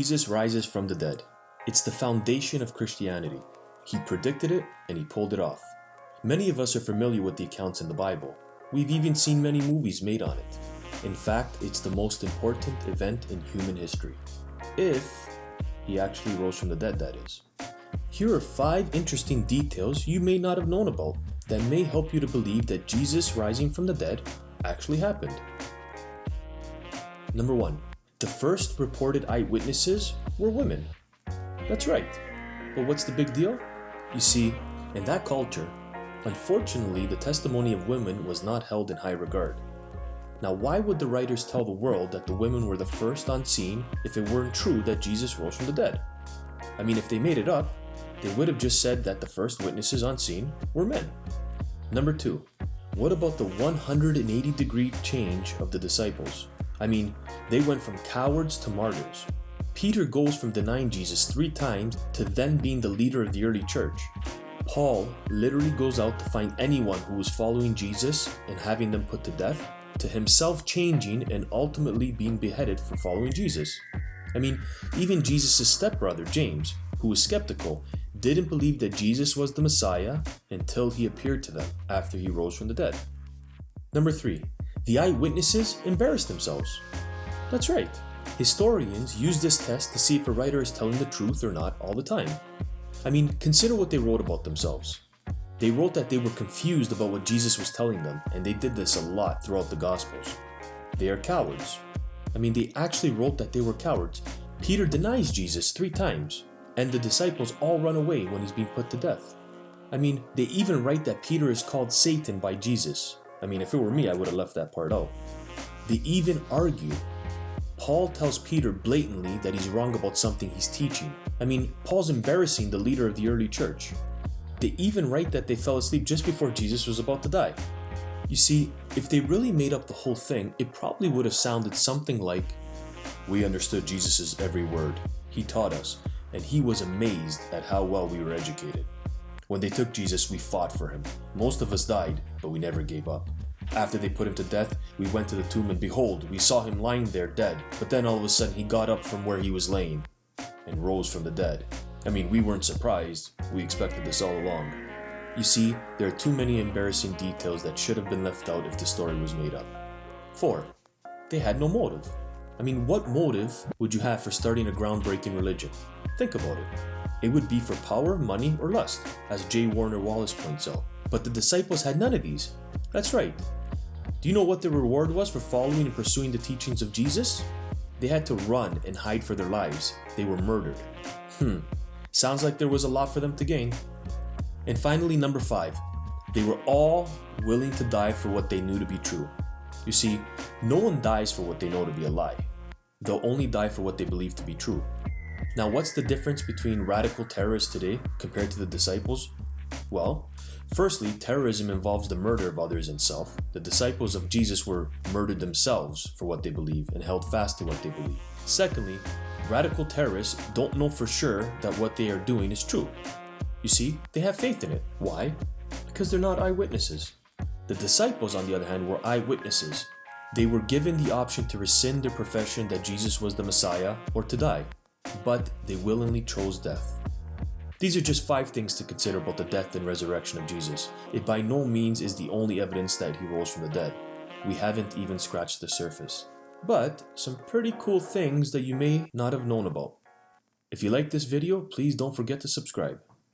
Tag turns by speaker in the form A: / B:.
A: Jesus rises from the dead. It's the foundation of Christianity. He predicted it and he pulled it off. Many of us are familiar with the accounts in the Bible. We've even seen many movies made on it. In fact, it's the most important event in human history. If he actually rose from the dead, that is. Here are 5 interesting details you may not have known about that may help you to believe that Jesus rising from the dead actually happened. Number 1. The first reported eyewitnesses were women. That's right. But what's the big deal? You see, in that culture, unfortunately, the testimony of women was not held in high regard. Now, why would the writers tell the world that the women were the first on scene if it weren't true that Jesus rose from the dead? I mean, if they made it up, they would have just said that the first witnesses on scene were men. Number 2. What about the 180-degree change of the disciples? I mean, they went from cowards to martyrs. Peter goes from denying Jesus 3 times to then being the leader of the early church. Paul literally goes out to find anyone who was following Jesus and having them put to death, to himself changing and ultimately being beheaded for following Jesus. I mean, even Jesus' stepbrother, James, who was skeptical, didn't believe that Jesus was the Messiah until he appeared to them after he rose from the dead. Number 3. The eyewitnesses embarrassed themselves. That's right. Historians use this test to see if a writer is telling the truth or not all the time. I mean, consider what they wrote about themselves. They wrote that they were confused about what Jesus was telling them, and they did this a lot throughout the Gospels. They are cowards. I mean, they actually wrote that they were cowards. Peter denies Jesus 3 times, and the disciples all run away when he's being put to death. I mean, they even write that Peter is called Satan by Jesus. I mean, if it were me, I would have left that part out. They even argue. Paul tells Peter blatantly that he's wrong about something he's teaching. I mean, Paul's embarrassing the leader of the early church. They even write that they fell asleep just before Jesus was about to die. You see, if they really made up the whole thing, it probably would have sounded something like, "We understood Jesus' every word. He taught us, and he was amazed at how well we were educated. When they took Jesus, we fought for him. Most of us died, but we never gave up. After they put him to death, we went to the tomb and behold, we saw him lying there dead. But then all of a sudden he got up from where he was laying and rose from the dead. I mean, we weren't surprised. We expected this all along." You see, there are too many embarrassing details that should have been left out if the story was made up. 4. They had no motive. I mean, what motive would you have for starting a groundbreaking religion? Think about it. It would be for power, money, or lust, as J. Warner Wallace points out. But the disciples had none of these. That's right. Do you know what the reward was for following and pursuing the teachings of Jesus? They had to run and hide for their lives. They were murdered. Sounds like there was a lot for them to gain. And finally, number 5. They were all willing to die for what they knew to be true. You see, no one dies for what they know to be a lie. They'll only die for what they believe to be true. Now, what's the difference between radical terrorists today compared to the disciples? Well, firstly, terrorism involves the murder of others and self. The disciples of Jesus were murdered themselves for what they believe and held fast to what they believe. Secondly, radical terrorists don't know for sure that what they are doing is true. You see, they have faith in it. Why? Because they're not eyewitnesses. The disciples, on the other hand, were eyewitnesses. They were given the option to rescind their profession that Jesus was the Messiah or to die, but they willingly chose death. These are just 5 things to consider about the death and resurrection of Jesus. It by no means is the only evidence that he rose from the dead. We haven't even scratched the surface. But some pretty cool things that you may not have known about. If you like this video, please don't forget to subscribe.